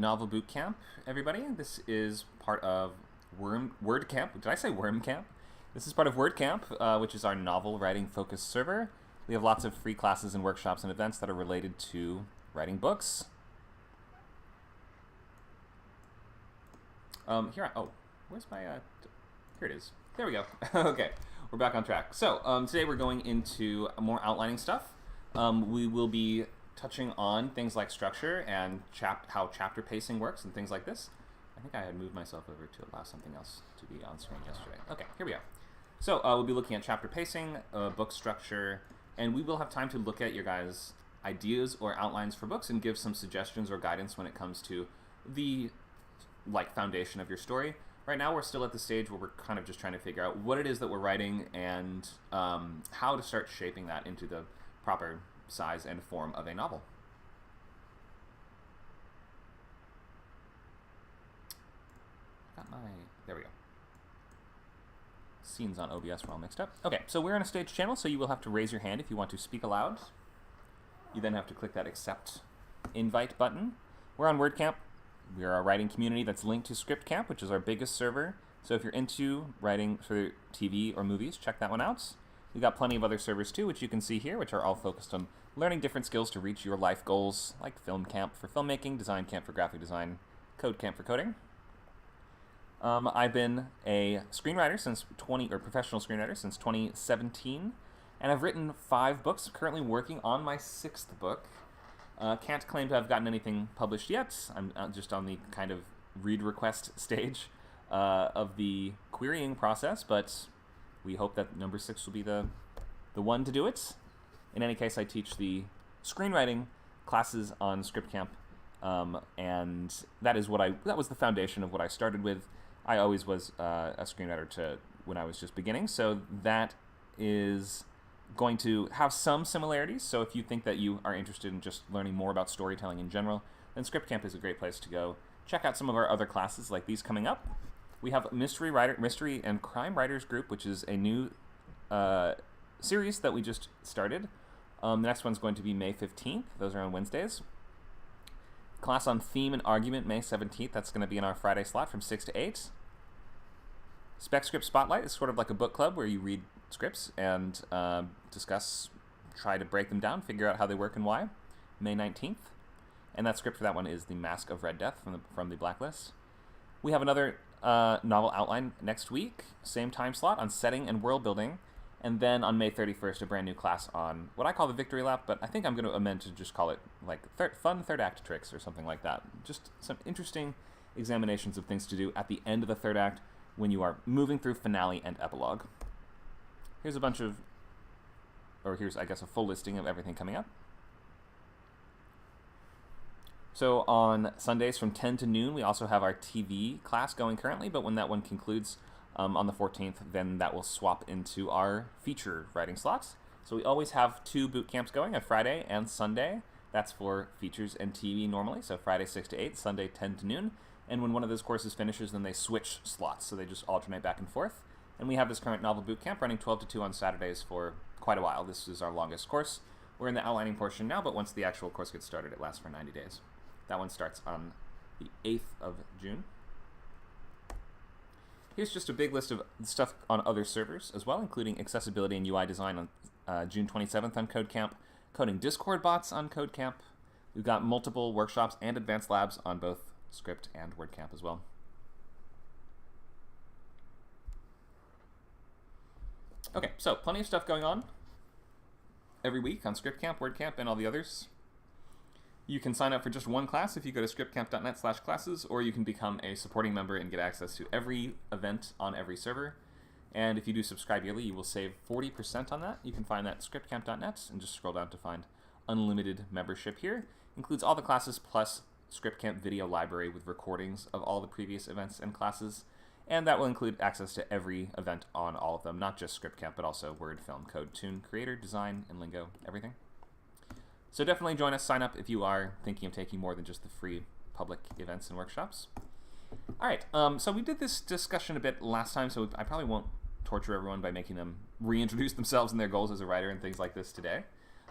Novel Bootcamp, everybody. This is part of WordCamp. Did I say WormCamp? This is part of WordCamp, which is our novel writing focused server. We have lots of free classes and workshops and events that are related to writing books. Where's my, here it is. There we go. Okay, we're back on track. So today we're going into more outlining stuff. We will be touching on things like structure and how chapter pacing works and things like this. I think I had moved myself over to allow something else to be on screen yesterday. Okay, here we go. So we'll be looking at chapter pacing, book structure, and we will have time to look at your guys' ideas or outlines for books and give some suggestions or guidance when it comes to the foundation of your story. Right now we're still at the stage where we're kind of just trying to figure out what it is that we're writing and how to start shaping that into the proper size and form of a novel. There we go. Scenes on OBS were all mixed up. Okay, so we're in a stage channel, so you will have to raise your hand if you want to speak aloud. You then have to click that accept invite button. We're on WordCamp. We are a writing community that's linked to ScriptCamp, which is our biggest server. So if you're into writing for TV or movies, check that one out. We've got plenty of other servers too, which you can see here, which are all focused on learning different skills to reach your life goals, like Film Camp for filmmaking, Design Camp for graphic design, Code Camp for coding. I've been a screenwriter professional screenwriter since 2017, and I've written 5 books. Currently working on my 6th book. Can't claim to have gotten anything published yet. I'm just on the kind of read request stage of the querying process, but we hope that number 6 will be the one to do it. In any case, I teach the screenwriting classes on ScriptCamp, and that was the foundation of what I started with. I always was a screenwriter when I was just beginning, so that is going to have some similarities. So if you think that you are interested in just learning more about storytelling in general, then ScriptCamp is a great place to go. Check out some of our other classes like these coming up. We have Mystery and Crime Writers Group, which is a new series that we just started. The next one's going to be May 15th. Those are on Wednesdays. Class on Theme and Argument, May 17th. That's going to be in our Friday slot from 6 to 8. Spec Script Spotlight is sort of like a book club where you read scripts and try to break them down, figure out how they work and why. May 19th. And that script for that one is The Mask of Red Death from the Blacklist. We have another novel outline next week, same time slot on setting and world building, and then on May 31st, a brand new class on what I call the Victory Lap, but I think I'm going to amend to just call it fun third act tricks or something like that. Just some interesting examinations of things to do at the end of the third act when you are moving through finale and epilogue. Here's I guess a full listing of everything coming up. So on Sundays from 10 to noon, we also have our TV class going currently, but when that one concludes on the 14th, then that will swap into our feature writing slots. So we always have 2 boot camps going, a Friday and Sunday. That's for features and TV normally, so Friday 6 to 8, Sunday 10 to noon. And when one of those courses finishes, then they switch slots, so they just alternate back and forth. And we have this current novel boot camp running 12 to 2 on Saturdays for quite a while. This is our longest course. We're in the outlining portion now, but once the actual course gets started, it lasts for 90 days. That one starts on the 8th of June. Here's just a big list of stuff on other servers as well, including accessibility and UI design on June 27th on CodeCamp, coding Discord bots on CodeCamp. We've got multiple workshops and advanced labs on both Script and WordCamp as well. Okay, so plenty of stuff going on every week on ScriptCamp, WordCamp, and all the others. You can sign up for just one class if you go to scriptcamp.net/classes, or you can become a supporting member and get access to every event on every server. And if you do subscribe yearly, you will save 40% on that. You can find that at scriptcamp.net and just scroll down to find unlimited membership here. Includes all the classes plus ScriptCamp video library with recordings of all the previous events and classes. And that will include access to every event on all of them, not just ScriptCamp, but also Word, Film, Code, Tune, Creator, Design, and Lingo, everything. So definitely join us, sign up if you are thinking of taking more than just the free public events and workshops. All right, so we did this discussion a bit last time, so I probably won't torture everyone by making them reintroduce themselves and their goals as a writer and things like this today.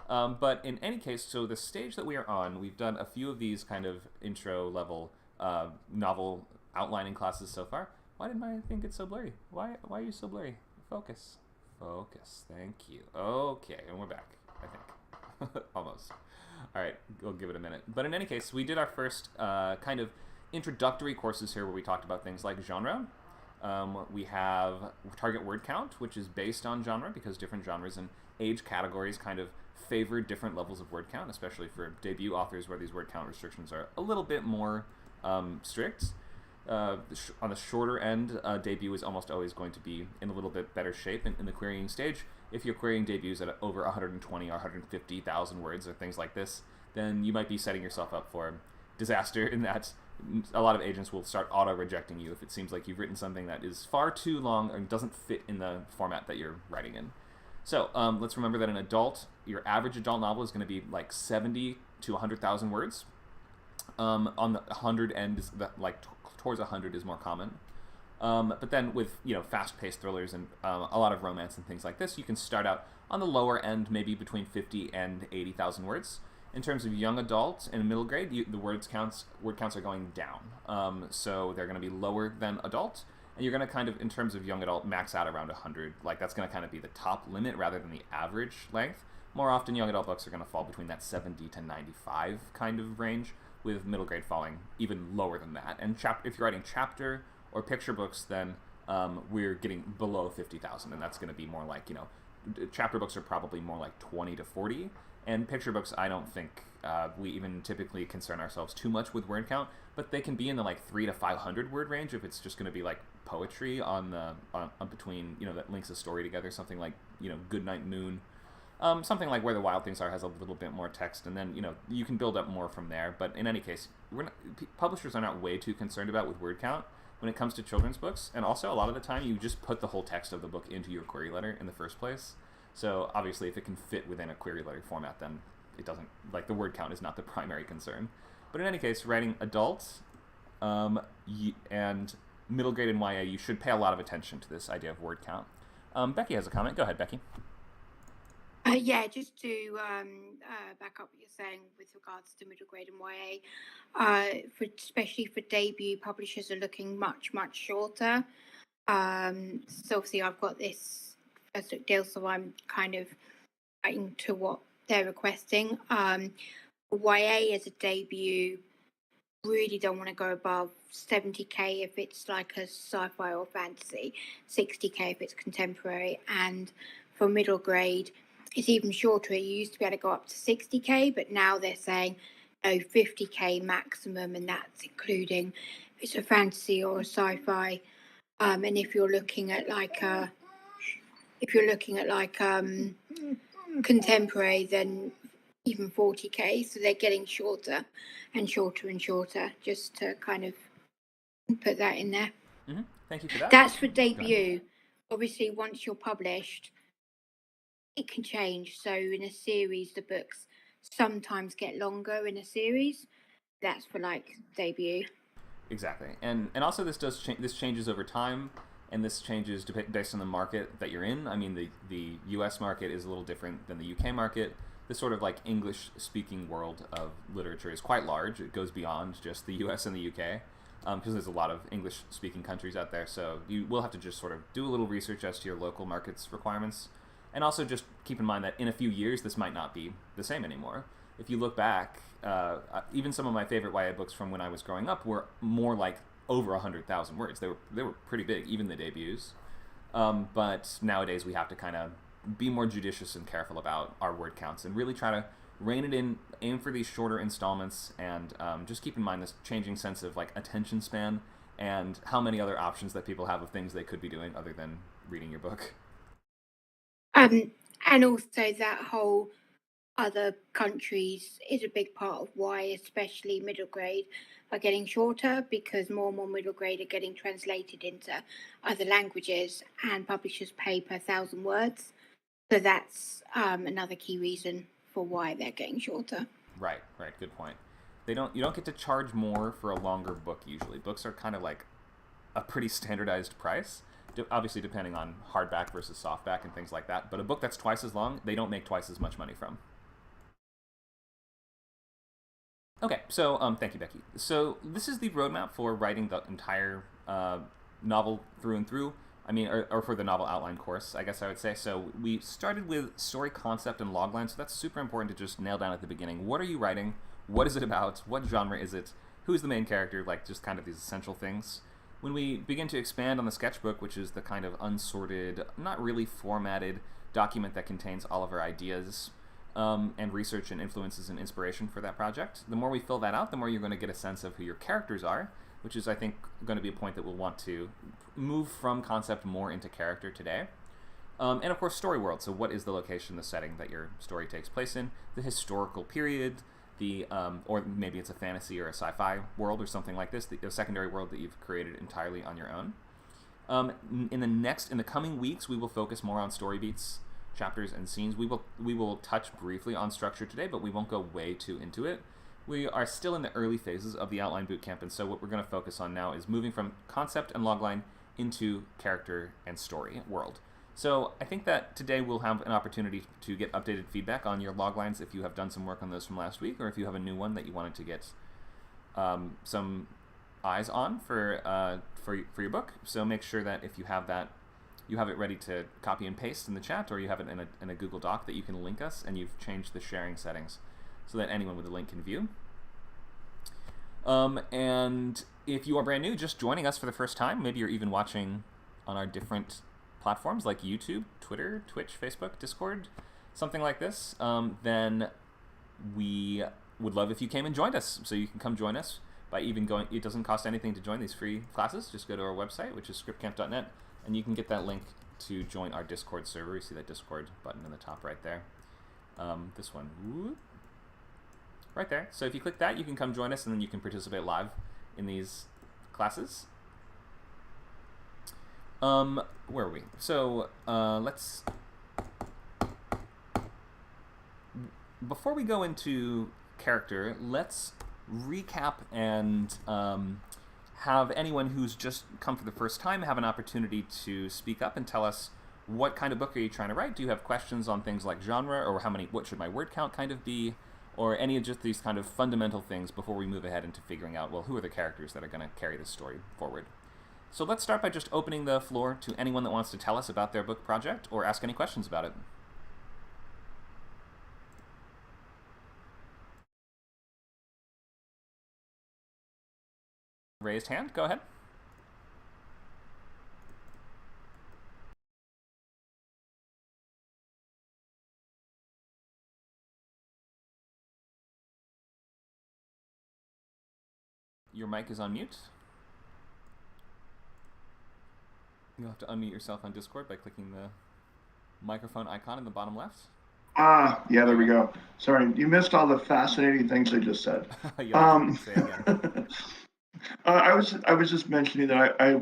But in any case, so the stage that we are on, we've done a few of these kind of intro level novel outlining classes so far. Why did my thing get so blurry? Why are you so blurry? Focus. Focus. Thank you. Okay, and we're back, I think. Almost. All right, we'll give it a minute. But in any case, we did our first kind of introductory courses here where we talked about things like genre. We have target word count, which is based on genre because different genres and age categories kind of favor different levels of word count, especially for debut authors where these word count restrictions are a little bit more strict. On the shorter end, debut is almost always going to be in a little bit better shape in the querying stage. If you're querying debuts at over 120 or 150,000 words or things like this, then you might be setting yourself up for disaster in that a lot of agents will start auto-rejecting you if it seems like you've written something that is far too long or doesn't fit in the format that you're writing in. So let's remember that your average adult novel is going to be like 70 to 100,000 words. On the 100 end, towards 100 is more common. But then with fast-paced thrillers and a lot of romance and things like this, you can start out on the lower end, maybe between 50 and 80,000 words. In terms of young adult and middle grade, the word counts are going down. So they're going to be lower than adult, and you're going to kind of, in terms of young adult, max out around 100. Like that's going to kind of be the top limit rather than the average length. More often, young adult books are going to fall between that 70 to 95 kind of range, with middle grade falling even lower than that. And if you're writing chapter or picture books, then we're getting below 50,000, and that's going to be more like, chapter books are probably more like 20 to 40. And picture books, I don't think we even typically concern ourselves too much with word count, but they can be in the like 300 to 500 word range if it's just going to be like poetry on between, that links a story together, something like, Goodnight Moon. Something like Where the Wild Things Are has a little bit more text, and then, you can build up more from there. But in any case, publishers are not way too concerned about with word count when it comes to children's books. And also, a lot of the time, you just put the whole text of the book into your query letter in the first place. So obviously, if it can fit within a query letter format, then it doesn't, the word count is not the primary concern. But in any case, writing adult and middle grade and YA, you should pay a lot of attention to this idea of word count. Becky has a comment. Go ahead, Becky. Yeah, just to back up what you're saying with regards to middle grade and YA, especially for debut, publishers are looking much, much shorter. So obviously I've got this first look deal, so I'm kind of writing to what they're requesting. YA as a debut, really don't want to go above 70k if it's like a sci-fi or fantasy, 60k if it's contemporary, and for middle grade, it's even shorter. You used to be able to go up to 60k, but now they're saying 50k maximum, and that's including if it's a fantasy or a sci-fi. And if you're looking at contemporary, then even 40k. So they're getting shorter and shorter and shorter. Just to kind of put that in there. Mm-hmm. Thank you for that. That's for debut. Obviously, once you're published, it can change. So in a series, the books sometimes get longer in a series. That's for debut. Exactly, and also this changes over time, and this changes based on the market that you're in. I mean, the U.S. market is a little different than the U.K. market. This sort of English-speaking world of literature is quite large. It goes beyond just the U.S. and the U.K. Because there's a lot of English-speaking countries out there. So you will have to just sort of do a little research as to your local market's requirements. And also just keep in mind that in a few years, this might not be the same anymore. If you look back, even some of my favorite YA books from when I was growing up were more like over 100,000 words. They were pretty big, even the debuts. But nowadays, we have to kind of be more judicious and careful about our word counts and really try to rein it in, aim for these shorter installments, and just keep in mind this changing sense of attention span and how many other options that people have of things they could be doing other than reading your book. And also that whole other countries is a big part of why especially middle grade are getting shorter, because more and more middle grade are getting translated into other languages and publishers pay per 1,000 words. So that's another key reason for why they're getting shorter. Right, good point. You don't get to charge more for a longer book usually. Books are kind of like a pretty standardized price. Obviously depending on hardback versus softback and things like that, but a book that's twice as long, they don't make twice as much money from. Okay, so thank you, Becky. So this is the roadmap for writing the entire novel through and through. I mean, or for the novel outline course, I guess I would say. So we started with story concept and logline. So that's super important to just nail down at the beginning. What are you writing? What is it about? What genre is it? Who's the main character? Like just kind of these essential things. When we begin to expand on the sketchbook, which is the kind of unsorted, not really formatted document that contains all of our ideas and research and influences and inspiration for that project. The more we fill that out, the more you're going to get a sense of who your characters are, which is, I think, going to be a point that we'll want to move from concept more into character today. And of course, story world. So, what is the location, the setting that your story takes place in? The historical period, the or maybe it's a fantasy or a sci-fi world or something like this. The secondary world that you've created entirely on your own. In the coming weeks, we will focus more on story beats, chapters, and scenes. We will touch briefly on structure today, but we won't go way too into it. We are still in the early phases of the outline bootcamp, and so what we're going to focus on now is moving from concept and logline into character and story world. So I think that today we'll have an opportunity to get updated feedback on your loglines if you have done some work on those from last week, or if you have a new one that you wanted to get some eyes on for your book. So make sure that if you have that, you have it ready to copy and paste in the chat, or you have it in a Google Doc that you can link us, and you've changed the sharing settings so that anyone with a link can view. And if you are brand new, just joining us for the first time, maybe you're even watching on our different platforms like YouTube, Twitter, Twitch, Facebook, Discord, something like this, then we would love if you came and joined us. So you can come join us by even going, it doesn't cost anything to join these free classes. Just go to our website, which is scriptcamp.net, and you can get that link to join our Discord server. You see that Discord button in the top right there. This one, whoop, right there. So if you click that, you can come join us, and then you can participate live in these classes. Where are we? So let's, before we go into character, let's recap and have anyone who's just come for the first time have an opportunity to speak up and tell us what kind of book are you trying to write. Do you have questions on things like genre, or what should my word count kind of be, or any of just these kind of fundamental things before we move ahead into figuring out, well, who are the characters that are going to carry this story forward. So let's start by just opening the floor to anyone that wants to tell us about their book project or ask any questions about it. Raised hand, go ahead. Your mic is on mute. You'll have to unmute yourself on Discord by clicking the microphone icon in the bottom left. Yeah, there we go. Sorry, you missed all the fascinating things I just said. Say it again. I was just mentioning that I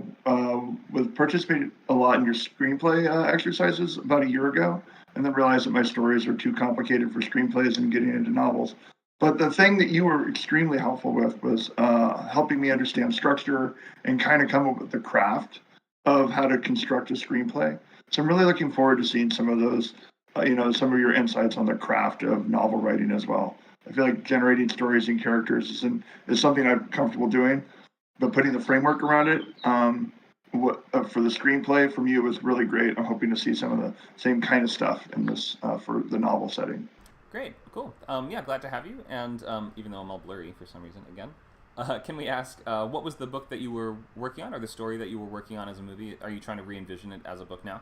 was participating a lot in your screenplay exercises about a year ago, and then realized that my stories are too complicated for screenplays and getting into novels. But the thing that you were extremely helpful with was helping me understand structure and kind of come up with the craft of how to construct a screenplay. So I'm really looking forward to seeing some of those, some of your insights on the craft of novel writing as well. I feel like generating stories and characters is something I'm comfortable doing, but putting the framework around it for the screenplay from you was really great. I'm hoping to see some of the same kind of stuff in this for the novel setting. Great, cool. Yeah, glad to have you. And even though I'm all blurry for some reason again, can we ask what was the book that you were working on, or the story that you were working on as a movie? Are you trying to re-envision it as a book now?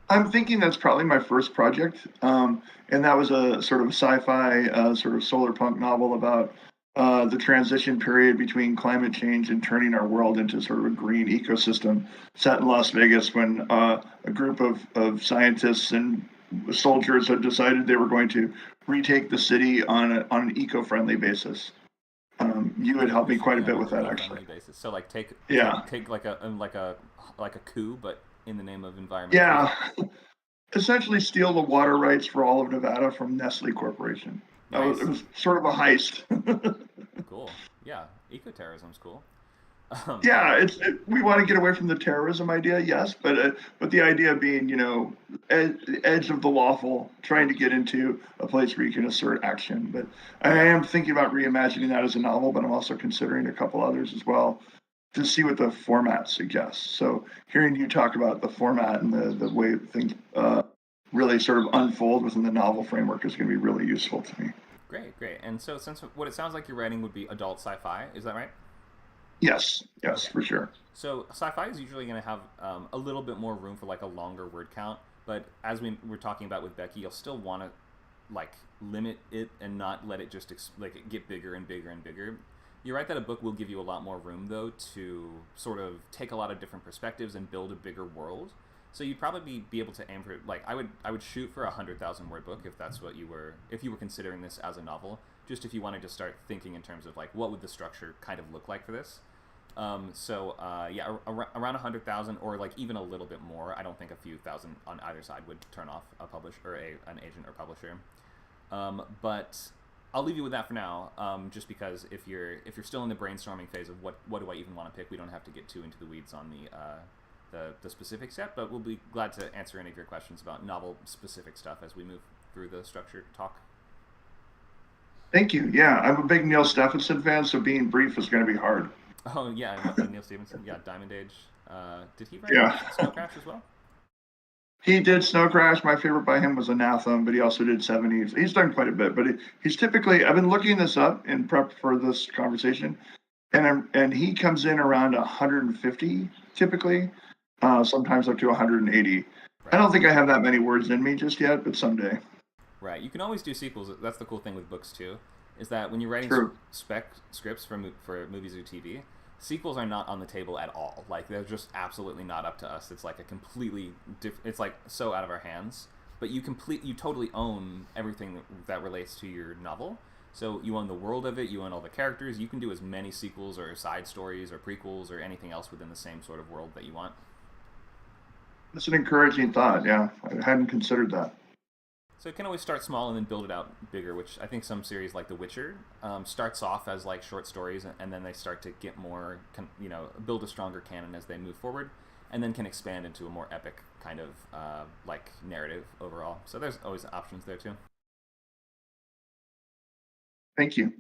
I'm thinking that's probably my first project, and that was a sort of sci-fi, sort of solar punk novel about the transition period between climate change and turning our world into sort of a green ecosystem set in Las Vegas when a group of scientists and soldiers had decided they were going to retake the city on an eco-friendly basis. You had helped me quite a bit with that, actually. Basis. So like take like a coup, but in the name of environment. Yeah, essentially steal the water rights for all of Nevada from Nestle Corporation. Nice. It was sort of a heist. Cool. Yeah, eco-terrorism's cool. Yeah, we want to get away from the terrorism idea, yes, but the idea being, edge of the lawful, trying to get into a place where you can assert action. But I Yeah. am thinking about reimagining that as a novel, but I'm also considering a couple others as well to see what the format suggests. So hearing you talk about the format and the way things really sort of unfold within the novel framework is going to be really useful to me. Great, great. And so, since what it sounds like you're writing would be adult sci-fi, is that right? Yes, Okay. for sure. So sci-fi is usually going to have a little bit more room for like a longer word count, but as we were talking about with Becky, you'll still want to like limit it and not let it just like get bigger and bigger and bigger. You're right that a book will give you a lot more room though to sort of take a lot of different perspectives and build a bigger world. So you'd probably be able to aim for like I would shoot for 100,000 word book if that's what you were considering this as a novel. Just if you wanted to start thinking in terms of like what would the structure kind of look like for this. Yeah, around 100,000 or like even a little bit more. I don't think a few thousand on either side would turn off a publisher or an agent or publisher. But I'll leave you with that for now. Just because if you're still in the brainstorming phase of what do I even want to pick, we don't have to get too into the weeds on the specifics yet. But we'll be glad to answer any of your questions about novel specific stuff as we move through the structured talk. Thank you. Yeah, I'm a big Neil Stephenson fan, so being brief is going to be hard. Oh yeah, Neil Stevenson. Yeah, Diamond Age. Did he write Yeah. Snow Crash as well? He did Snow Crash. My favorite by him was Anathema, but he also did 70s. He's done quite a bit, but he's typically, I've been looking this up in prep for this conversation, and he comes in around 150 typically, sometimes up to 180. I Right. don't think I have that many words in me just yet, but someday. Right. You can always do sequels. That's the cool thing with books too, is that when you're writing True. spec scripts for movies or TV, sequels are not on the table at all. Like they're just absolutely not up to us. It's like a completely it's like so out of our hands. But you totally own everything that relates to your novel. So you own the world of it. You own all the characters. You can do as many sequels or side stories or prequels or anything else within the same sort of world that you want. That's an encouraging thought. Yeah, I hadn't considered that. So it can always start small and then build it out bigger, which I think some series like The Witcher starts off as like short stories, and then they start to get more, build a stronger canon as they move forward, and then can expand into a more epic kind of like narrative overall. So there's always options there too. Thank you.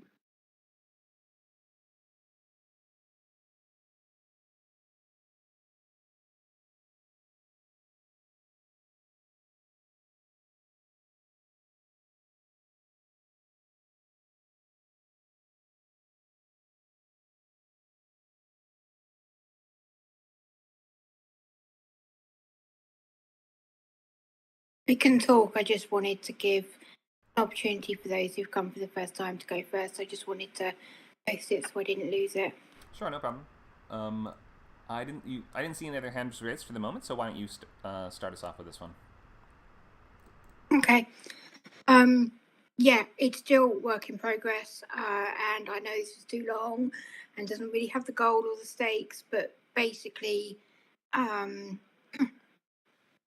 We can talk. I just wanted to give an opportunity for those who've come for the first time to go first. I just wanted to post it so I didn't lose it. Sure, no problem. I didn't see any other hands raised for the moment, so why don't you start us off with this one? Okay. Yeah, it's still work in progress, and I know this is too long and doesn't really have the goal or the stakes, but basically,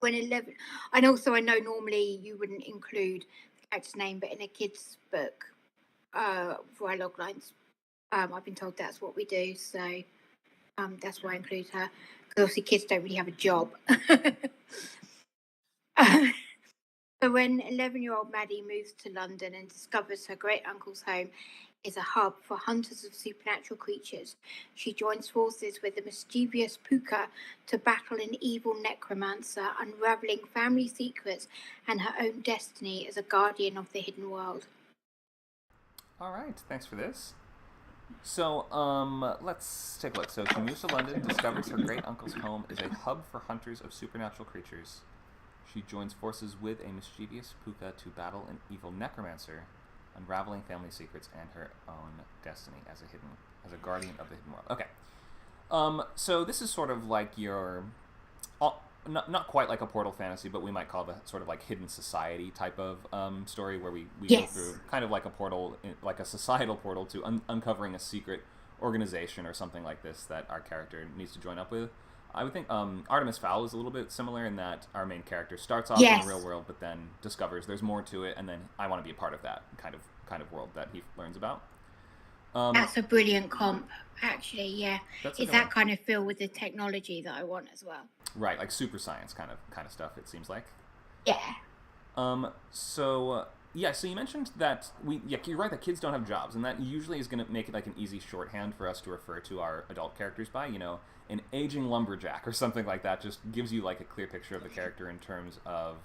when 11, and also I know normally you wouldn't include the character's name, but in a kid's book, via Loglines, I've been told that's what we do, so that's why I include her, because obviously kids don't really have a job. So when 11-year-old Maddie moves to London and discovers her great-uncle's home is a hub for hunters of supernatural creatures, she joins forces with the mischievous Puka to battle an evil necromancer, unraveling family secrets and her own destiny as a guardian of the hidden world. All right, thanks for this. So, let's take a look. So she moves to London, discovers her great-uncle's home is a hub for hunters of supernatural creatures. She joins forces with a mischievous Puka to battle an evil necromancer, unraveling family secrets and her own destiny as a guardian of the hidden world. Okay. So this is sort of like your, not quite like a Portal fantasy, but we might call the sort of like hidden society type of story where we Yes. go through kind of like a portal, like a societal portal to uncovering a secret organization or something like this that our character needs to join up with. I would think Artemis Fowl is a little bit similar in that our main character starts off in the real world, but then discovers there's more to it, and then I want to be a part of that kind of world that he learns about. That's a brilliant comp, actually. Yeah, That's a it's good one. that kind of feel with the technology that I want as well. Right, like super science kind of stuff. It seems like. Yeah. So yeah, so you mentioned that you're right that kids don't have jobs, and that usually is going to make it like an easy shorthand for us to refer to our adult characters by. An aging lumberjack or something like that just gives you like a clear picture of the character in terms of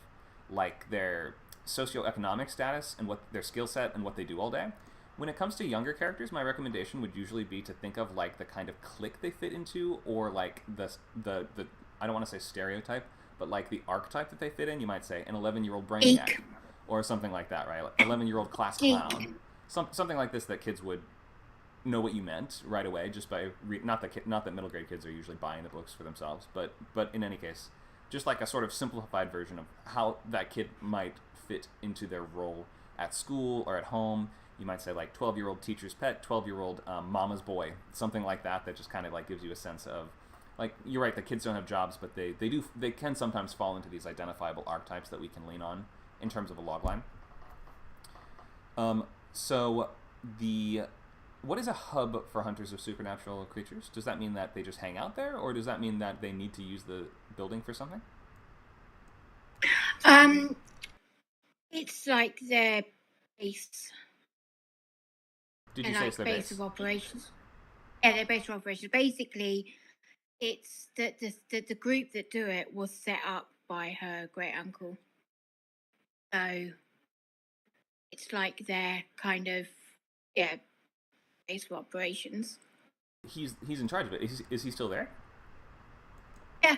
like their socioeconomic status and what their skill set and what they do all day. When it comes to younger characters, my recommendation would usually be to think of like the kind of clique they fit into, or like the I don't want to say stereotype, but like the archetype that they fit in. You might say an 11-year-old brainiac, Geek. or something like that, right? Like 11-year-old class clown, something like this that kids would know what you meant right away just by not that middle grade kids are usually buying the books for themselves, but in any case, just like a sort of simplified version of how that kid might fit into their role at school or at home. You might say like 12-year-old teacher's pet, 12-year-old mama's boy, something like that. That just kind of like gives you a sense of like, you're right, the kids don't have jobs, but they can sometimes fall into these identifiable archetypes that we can lean on in terms of a logline. So what is a hub for hunters of supernatural creatures? Does that mean that they just hang out there, or does that mean that they need to use the building for something? It's like their base. Did you say it's their base of operations? Yeah, their base of operations. Basically, it's the group that do it was set up by her great uncle. So it's like their kind of base of operations. He's in charge of it. Is he still there? Yeah.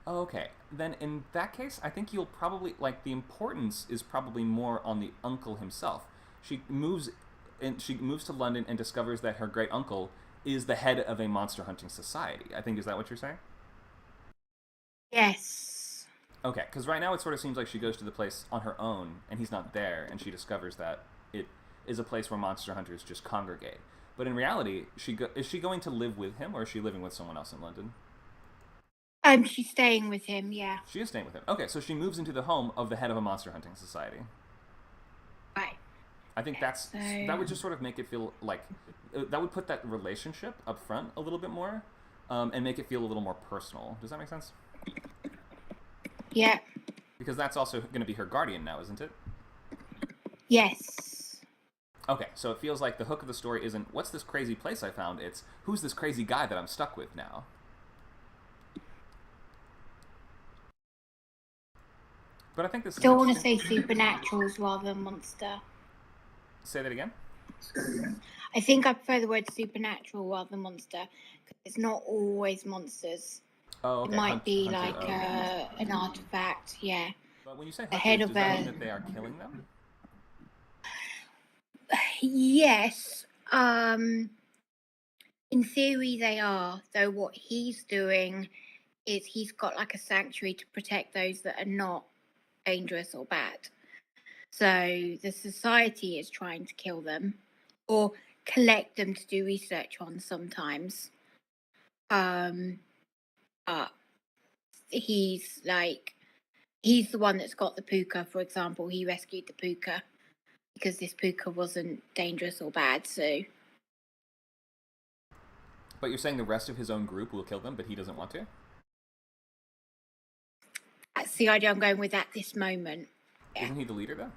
Okay, then in that case, I think you'll probably like the importance is probably more on the uncle himself. She moves to London and discovers that her great uncle is the head of a monster hunting society. I think, is that what you're saying? Yes. Okay, because right now it sort of seems like she goes to the place on her own and he's not there, and she discovers that it is a place where monster hunters just congregate. But in reality, is she going to live with him, or is she living with someone else in London? She's staying with him, yeah. She is staying with him. Okay, so she moves into the home of the head of a monster hunting society. Right. I think that would just sort of make it feel like that would put that relationship up front a little bit more, and make it feel a little more personal. Does that make sense? Yeah. Because that's also going to be her guardian now, isn't it? Yes. Okay, so it feels like the hook of the story isn't what's this crazy place I found, it's who's this crazy guy that I'm stuck with now. But I think this Still want to say supernaturals rather than monster. Say that again? I think I prefer the word supernatural rather than monster, because it's not always monsters. Oh, okay. It might be like an artifact, yeah. But when you say hunters, does that mean that they are killing them? Yes. In theory they are, though what he's doing is he's got like a sanctuary to protect those that are not dangerous or bad. So the society is trying to kill them or collect them to do research on sometimes. But he's the one that's got the puka, for example. He rescued the puka because this puka wasn't dangerous or bad, so. But you're saying the rest of his own group will kill them, but he doesn't want to? That's the idea I'm going with at this moment. Yeah. Isn't he the leader, though?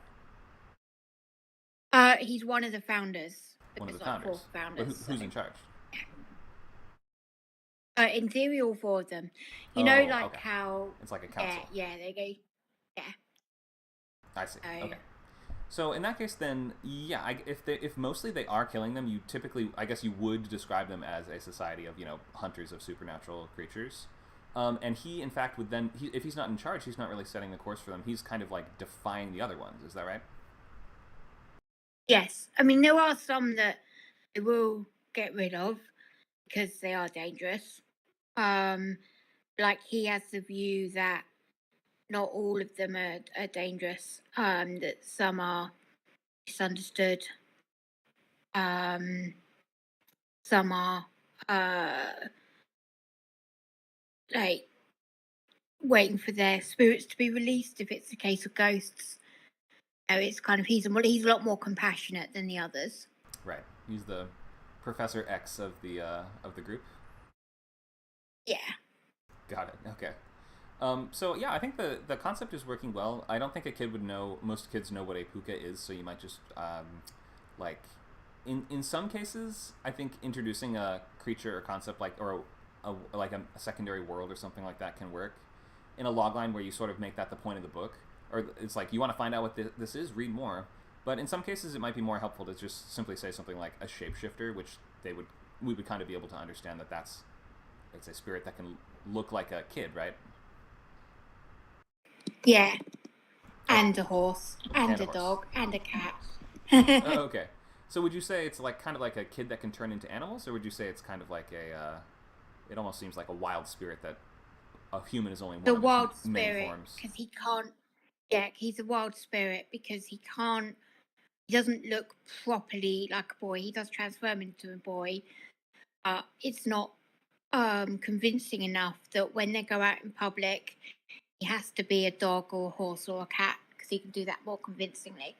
He's one of the founders. One of the founders. But who's in charge? In theory, all four of them. You know, like how... It's like a council. Yeah, they go... Yeah. I see. Okay. So in that case, then, yeah, if mostly they are killing them, you typically, I guess you would describe them as a society of, hunters of supernatural creatures. And he, in fact, would then, if he's not in charge, he's not really setting the course for them. He's kind of like defying the other ones. Is that right? Yes. I mean, there are some that they will get rid of because they are dangerous. Like he has the view that not all of them are dangerous, that some are misunderstood, some are like waiting for their spirits to be released if it's a case of ghosts. It's kind of he's a lot more compassionate than the others. Right. He's the Professor X of the group. Yeah. Got it. Okay. So yeah, I think the concept is working well. I don't think a kid would know. Most kids know what a puka is, so you might just like in some cases, I think introducing a creature or concept like or a secondary world or something like that can work. In a logline where you sort of make that the point of the book, or it's like you want to find out what this is, read more. But in some cases, it might be more helpful to just simply say something like a shapeshifter, which we would kind of be able to understand that it's a spirit that can look like a kid, right? Yeah. And a horse, and a horse. dog, and a cat. Okay. So would you say it's like kind of like a kid that can turn into animals, or would you say it's kind of like it almost seems like a wild spirit that a human is only one The of wild its many spirit, forms? because he can't. Yeah, he's a wild spirit because he can't. He doesn't look properly like a boy. He does transform into a boy. It's not convincing enough that when they go out in public, he has to be a dog or a horse or a cat because he can do that more convincingly.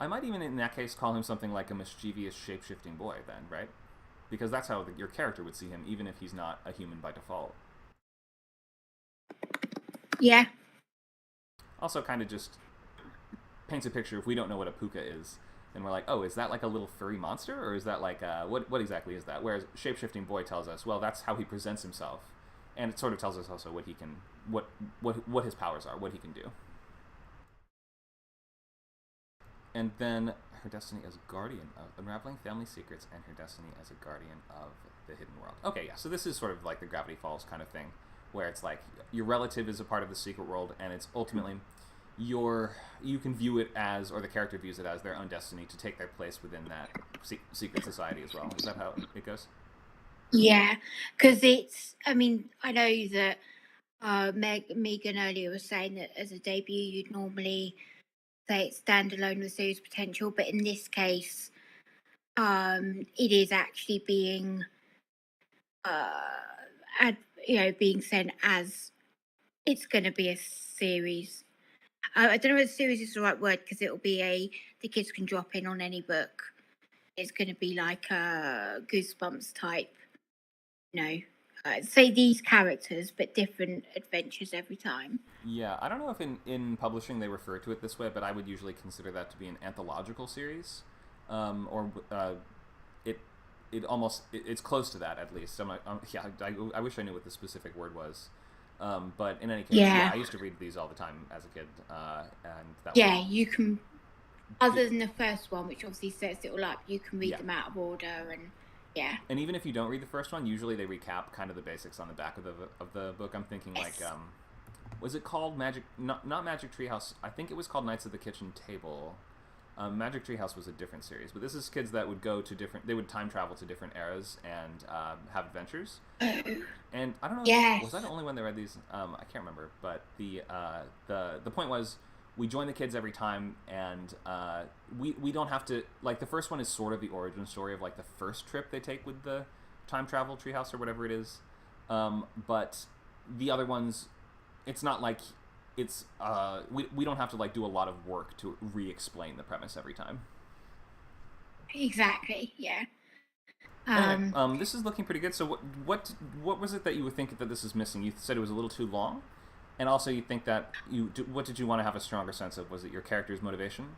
I might even in that case call him something like a mischievous shape-shifting boy then, right? Because that's how your character would see him, even if he's not a human by default. Yeah. Also kind of just paints a picture if we don't know what a puka is, and we're like, oh, is that like a little furry monster, or is that like what exactly is that? Whereas shape-shifting boy tells us, well, that's how he presents himself, and it sort of tells us also what he can, what his powers are, what he can do. And then her destiny as guardian of unraveling family secrets, and her destiny as a guardian of the hidden world. Okay, yeah, so this is sort of like the Gravity Falls kind of thing, where it's like your relative is a part of the secret world, and it's ultimately you can view it as, or the character views it as, their own destiny to take their place within that secret society as well. Is that how it goes? Yeah, because it's. I mean, I know that Megan earlier was saying that as a debut, you'd normally say it's standalone with series potential, but in this case, it is actually being, being sent as it's going to be a series. I don't know if series is the right word because it'll be the kids can drop in on any book. It's going to be like a Goosebumps type, say these characters, but different adventures every time. Yeah, I don't know if in publishing they refer to it this way, but I would usually consider that to be an anthological series, or it almost it's close to that at least. I wish I knew what the specific word was. But in any case, yeah, I used to read these all the time as a kid, and that you can. Other than the first one, which obviously sets it all up, you can read them out of order, and yeah. And even if you don't read the first one, usually they recap kind of the basics on the back of the book. I'm thinking like, was it called Magic? Not Magic Treehouse. I think it was called Knights of the Kitchen Table. Magic Treehouse was a different series, but this is kids that would go to different. They would time travel to different eras and have adventures. And I don't know. Was I the only one that read these? I can't remember. But the point was, we join the kids every time, and we don't have to, like, the first one is sort of the origin story of like the first trip they take with the time travel treehouse or whatever it is. But the other ones, it's not like it's we don't have to like do a lot of work to re-explain the premise every time. Exactly. Yeah. Anyway, this is looking pretty good. So what was it that you would think that this is missing? You said it was a little too long, and also you think that what did you want to have a stronger sense of? Was it your character's motivation?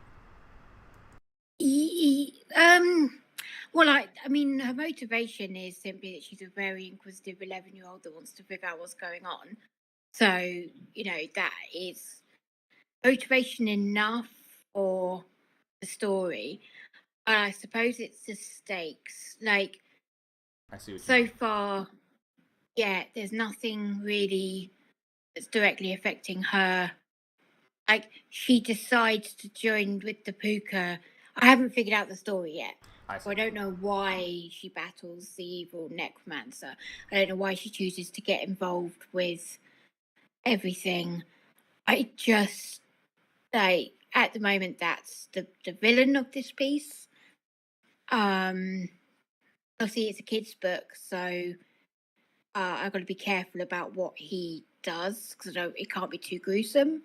Well, I mean, her motivation is simply that she's a very inquisitive 11-year-old that wants to figure out what's going on. So, that is motivation enough for the story. I suppose it's the stakes. Like, I see what you so mean. far, yeah, there's nothing really that's directly affecting her. Like, she decides to join with the Puka. I haven't figured out the story yet. I don't know why she battles the evil necromancer. I don't know why she chooses to get involved with everything. I just, like, at the moment, that's the villain of this piece. Obviously, it's a kid's book, so I've got to be careful about what he does because it can't be too gruesome.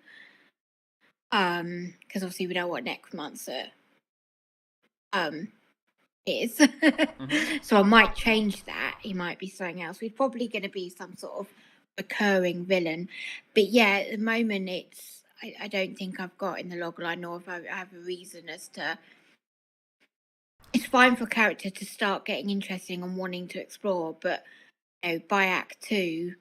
Because obviously we know what necromancer is. Mm-hmm. So I might change that. He might be something else. He's probably going to be some sort of recurring villain. But yeah, at the moment, I don't think I've got in the logline, or if I have a reason as to. It's fine for a character to start getting interesting and wanting to explore, but by Act 2,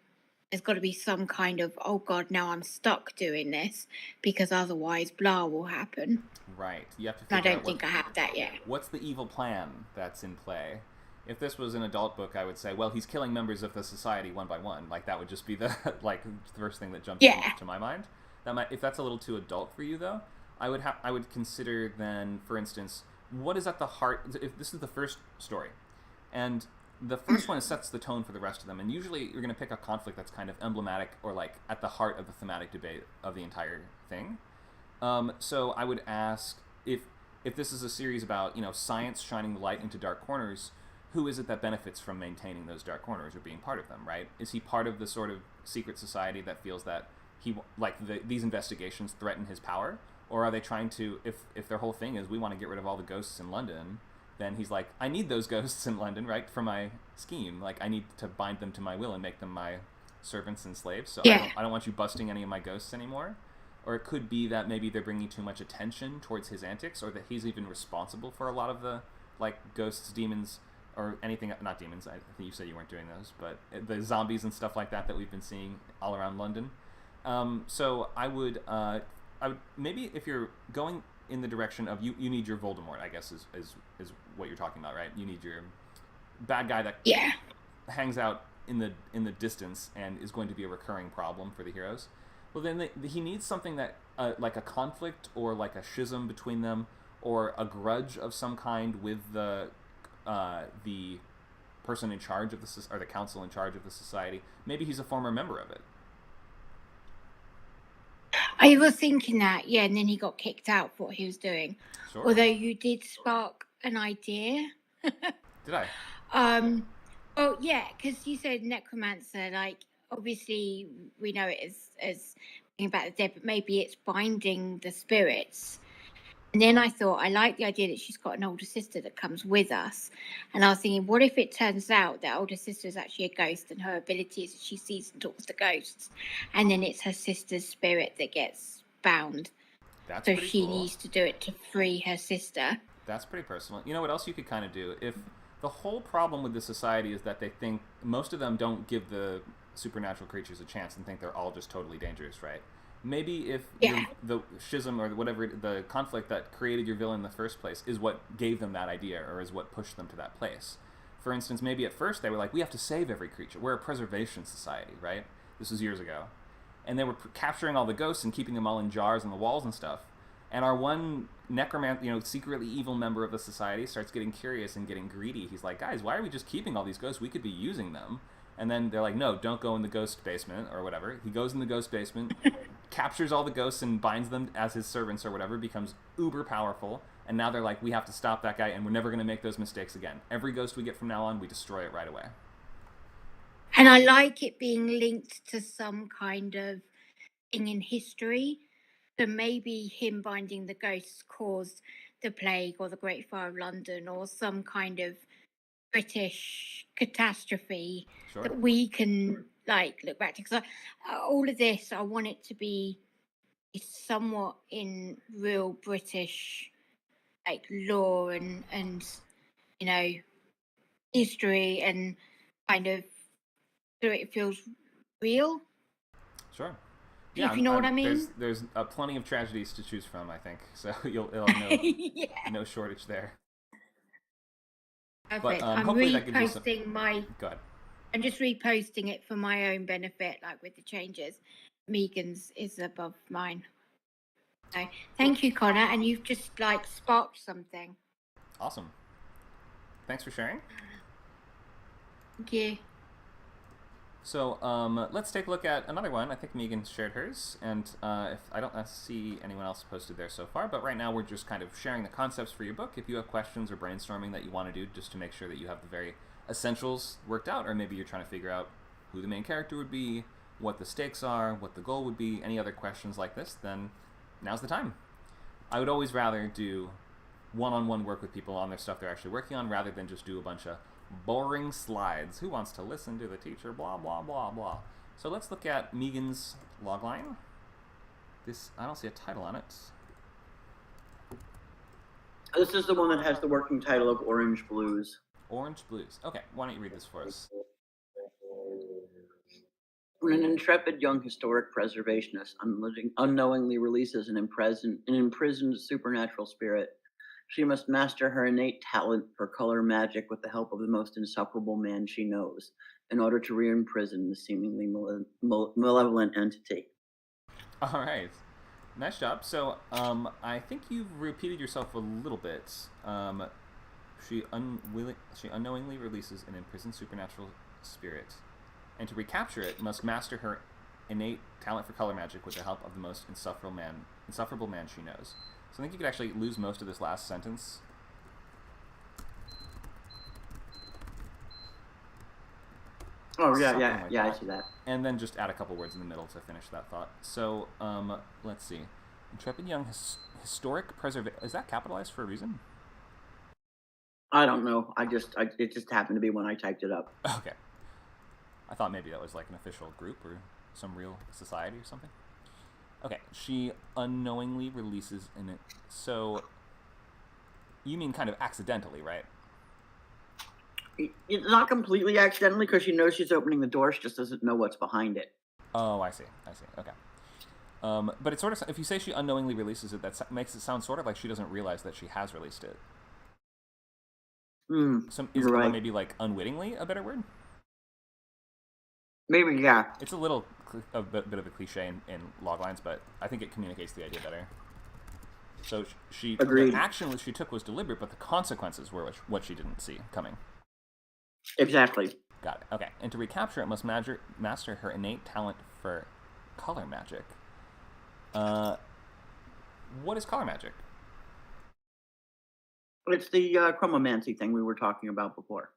there's got to be some kind of, oh God, now I'm stuck doing this, because otherwise blah will happen. Right. You have to And I figure don't out think I have that yet. what's the evil plan that's in play. If this was an adult book, I would say, well, he's killing members of the society one by one. Like, that would just be the first thing that jumps to my mind. If that's a little too adult for you, though, I would consider then, for instance, what is at the heart. If this is the first story, and the first one sets the tone for the rest of them, and usually you're going to pick a conflict that's kind of emblematic or like at the heart of the thematic debate of the entire thing. So I would ask, if this is a series about science shining the light into dark corners, who is it that benefits from maintaining those dark corners or being part of them, right? Is he part of the sort of secret society that feels that these investigations threaten his power? Or are they trying to, if their whole thing is we want to get rid of all the ghosts in London, then he's like, I need those ghosts in London, right, for my scheme. Like, I need to bind them to my will and make them my servants and slaves, so I don't want you busting any of my ghosts anymore. Or it could be that maybe they're bringing too much attention towards his antics, or that he's even responsible for a lot of the, ghosts, demons, or anything, not demons, I think you said you weren't doing those, but the zombies and stuff like that we've been seeing all around London. So I would maybe, if you're going in the direction of you need your Voldemort, I guess is what you're talking about, right? You need your bad guy that hangs out in the distance and is going to be a recurring problem for the heroes. Well, then he needs something that like a conflict or like a schism between them, or a grudge of some kind with the person in charge of or the council in charge of the society. Maybe he's a former member of it. I was thinking that, and then he got kicked out for what he was doing. Sure. Although you did spark an idea. Did I? Well, yeah, because you said necromancer. Like, obviously, we know it as being about the dead, but maybe it's binding the spirits. And then I thought, I like the idea that she's got an older sister that comes with us. And I was thinking, what if it turns out that older sister is actually a ghost, and her ability is that she sees and talks to ghosts, and then it's her sister's spirit that gets bound. That's so pretty she cool. needs to do it to free her sister. That's pretty personal. You know what else you could kind of do? If the whole problem with the society is that they think, most of them don't give the supernatural creatures a chance and think they're all just totally dangerous, right? Maybe if the schism or whatever, the conflict that created your villain in the first place is what gave them that idea, or is what pushed them to that place. For instance, maybe at first they were like, we have to save every creature. We're a preservation society, right? This was years ago. And they were capturing all the ghosts and keeping them all in jars on the walls and stuff. And our one necromancer, secretly evil member of the society starts getting curious and getting greedy. He's like, guys, why are we just keeping all these ghosts? We could be using them. And then they're like, no, don't go in the ghost basement or whatever. He goes in the ghost basement, captures all the ghosts and binds them as his servants or whatever, becomes uber powerful. And now they're like, we have to stop that guy, and we're never going to make those mistakes again. Every ghost we get from now on, we destroy it right away. And I like it being linked to some kind of thing in history. So maybe him binding the ghosts caused the plague or the Great Fire of London, or some kind of British catastrophe that we can look back to. Because all of this, I want it to be somewhat in real British law and history, and kind of so it feels real. Sure. Yeah, if you know what I mean. There's plenty of tragedies to choose from, I think. So you'll have no shortage there. Perfect. But I'm hopefully that gives you reposting my. Go ahead. I'm just reposting it for my own benefit, with the changes. Megan's is above mine. So thank you, Connor, and you've just sparked something. Awesome. Thanks for sharing. Thank you. So let's take a look at another one. I think Megan shared hers, and if I don't see anyone else posted there so far, but right now we're just kind of sharing the concepts for your book. If you have questions or brainstorming that you want to do just to make sure that you have the very essentials worked out, or maybe you're trying to figure out who the main character would be, what the stakes are, what the goal would be, any other questions like this, then now's the time. I would always rather do one-on-one work with people on their stuff they're actually working on, rather than just do a bunch of boring slides. Who wants to listen to the teacher? Blah, blah, blah, blah. So let's look at Megan's logline. This, I don't see a title on it. This is the one that has the working title of Orange Blues. Orange Blues. Okay, why don't you read this for us? When an intrepid young historic preservationist unknowingly releases an imprisoned supernatural spirit, she must master her innate talent for color magic with the help of the most insufferable man she knows, in order to re-imprison the seemingly malevolent entity. All right. Nice job. So, I think you've repeated yourself a little bit. She unknowingly releases an imprisoned supernatural spirit, and to recapture it, must master her innate talent for color magic with the help of the most insufferable man she knows. So I think you could actually lose most of this last sentence. Oh, yeah, Something yeah, like yeah, that. I see that. And then just add a couple words in the middle to finish that thought. So, let's see. Intrepid young historic preservation. Is that capitalized for a reason? I don't know. It just happened to be when I typed it up. Okay. I thought maybe that was like an official group or some real society or something. Okay, she unknowingly releases in it. So, you mean kind of accidentally, right? It's not completely accidentally, because she knows she's opening the door. She just doesn't know what's behind it. Oh, I see. Okay. But it's sort of, if you say she unknowingly releases it, that makes it sound sort of like she doesn't realize that she has released it. So is right. Maybe like unwittingly a better word? Maybe, yeah. It's a little a bit of a cliche in loglines, but I think it communicates the idea better. So Agreed. The action that she took was deliberate, but the consequences were what she didn't see coming. Exactly. Got it. Okay. And to recapture it, must master her innate talent for color magic. What is color magic? It's the chromomancy thing we were talking about before.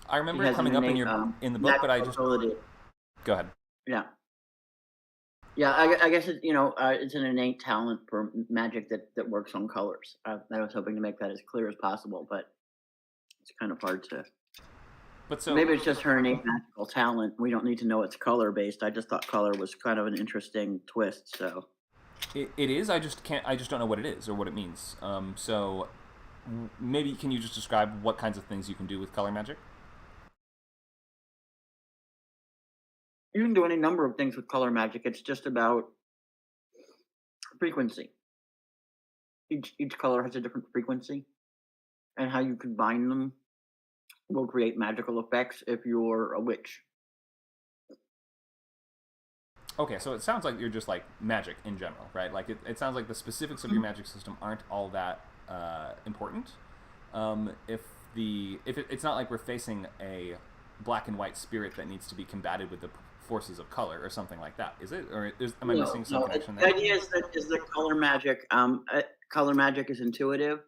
I remember it coming up in the book, but I just... ability. Go ahead. Yeah. Yeah, I guess it's an innate talent for magic that works on colors. I was hoping to make that as clear as possible, but it's kind of hard to... But so maybe it's just her innate magical talent. We don't need to know it's color based. I just thought color was kind of an interesting twist. So it is. I just don't know what it is or what it means. So maybe can you just describe what kinds of things you can do with color magic? You can do any number of things with color magic. It's just about frequency. Each color has a different frequency, and how you combine them will create magical effects if you're a witch. Okay, so it sounds like you're just like magic in general, right? Like it sounds like the specifics of your magic system aren't all that important. It's not like we're facing a black and white spirit that needs to be combated with the forces of color or something like that, is it? Or am I missing some connection there? The idea is that color magic is intuitive,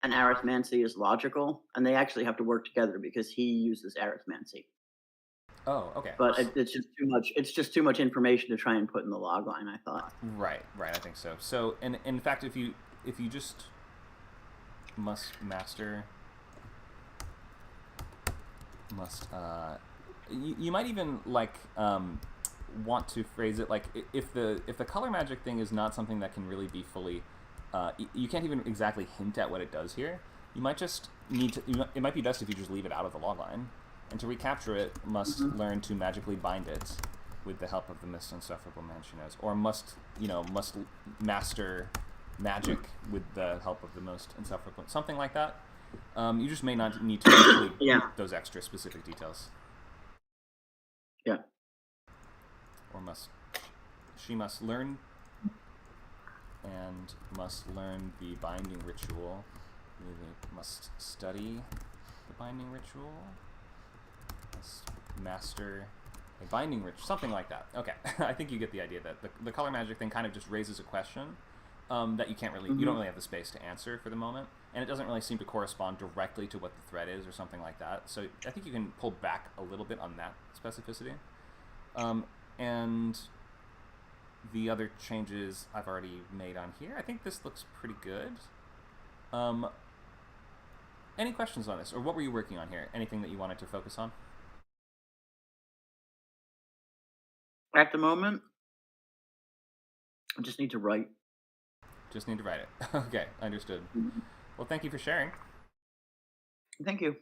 and arithmancy is logical, and they actually have to work together because he uses arithmancy. Oh, okay. But it's just too much. It's just too much information to try and put in the log line, I thought. Right. I think so. So, and in fact, if you just must master, you might even like want to phrase it like if the color magic thing is not something that can really be fully. You can't even exactly hint at what it does here. You might just need to. It might be best if you just leave it out of the logline. And to recapture it, must learn to magically bind it with the help of the most insufferable man she knows, or must master magic with the help of the most insufferable, something like that. You just may not need to include those extra specific details. Yeah. Or she must learn the binding ritual. Must study the binding ritual. Master a binding ritual, something like that. Okay, I think you get the idea that the color magic thing kind of just raises a question that you can't really, you don't really have the space to answer for the moment, and it doesn't really seem to correspond directly to what the threat is or something like that. So I think you can pull back a little bit on that specificity. And the other changes I've already made on here. I think this looks pretty good. Um, any questions on this, or what were you working on here? Anything that you wanted to focus on? At the moment, I just need to write. Just need to write it. Okay, understood. Well, thank you for sharing. Thank you.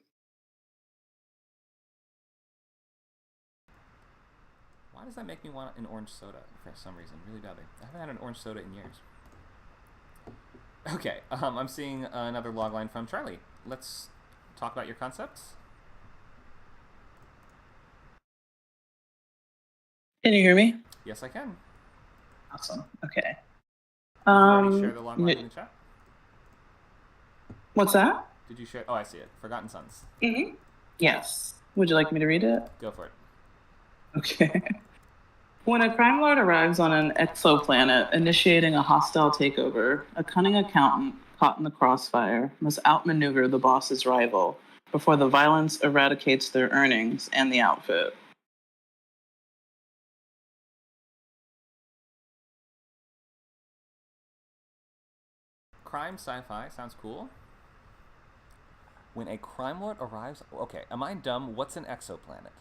Why does that make me want an orange soda for some reason, really badly? I haven't had an orange soda in years. Okay, I'm seeing another logline from Charlie. Let's talk about your concepts. Can you hear me? Yes, I can. Awesome. Okay. Did you already share the logline in the chat? What's that? Did you share? Oh, I see it. Forgotten Sons. Mm-hmm. Yes. Would you like me to read it? Go for it. Okay. When a crime lord arrives on an exoplanet initiating a hostile takeover, a cunning accountant caught in the crossfire must outmaneuver the boss's rival before the violence eradicates their earnings and the outfit. Crime sci-fi sounds cool. When a crime lord arrives, okay, am I dumb? What's an exoplanet?